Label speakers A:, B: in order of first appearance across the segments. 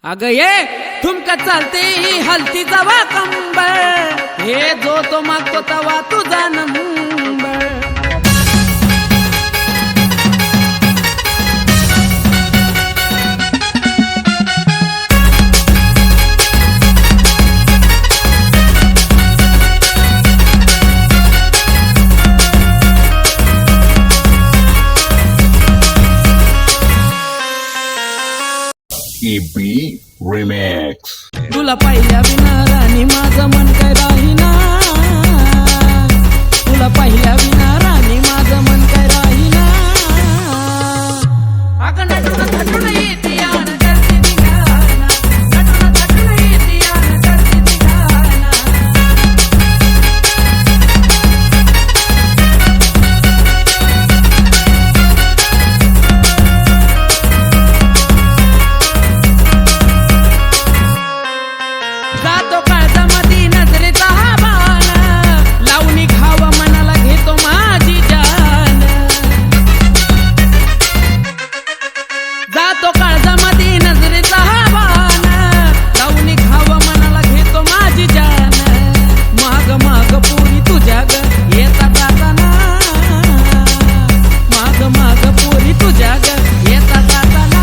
A: अगं ये ठुमका चालते ही हलती जवा कंबर, हे जो तो मागतो तवा तुझा नंबर.
B: EB Remix.
A: तुला पाहिल्या विना राणी माझं मन काय राहीना, तुला पाहिल्या विना राणी माझं मन काय राहीना. अगं नटून थटून येते यान करते धिंगाणा, नटून थटून येते यान करते धिंगाणा. जातो काळजामधी नजरेचा हा बाण, लावणी घावा मनाला घेतो माझी जान. जातो काळजामधी नजरेचा हा बाण, लावणी घावा मनाला घेतो माझी जान. माग माग पोरी तुझ्या ग येता जाताना, माग माग पोरी तुझ्या ग येता जाताना.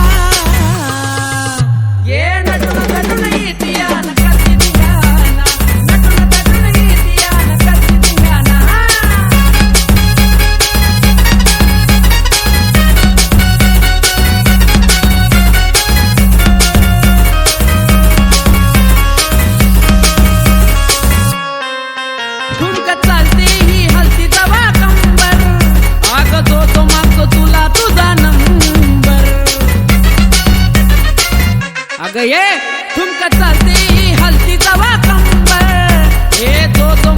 A: ये नटून थटून येते यान करते धिंगाणा, नटून थटून येते यान करते धिंगाणा. ठुमका चालते ही हलती जवा कंबर, अग जो तो मागतो तुला तुझा नंबर. अगं ये ठुमका चालते ही हलती जवा कंबर, हे जो तो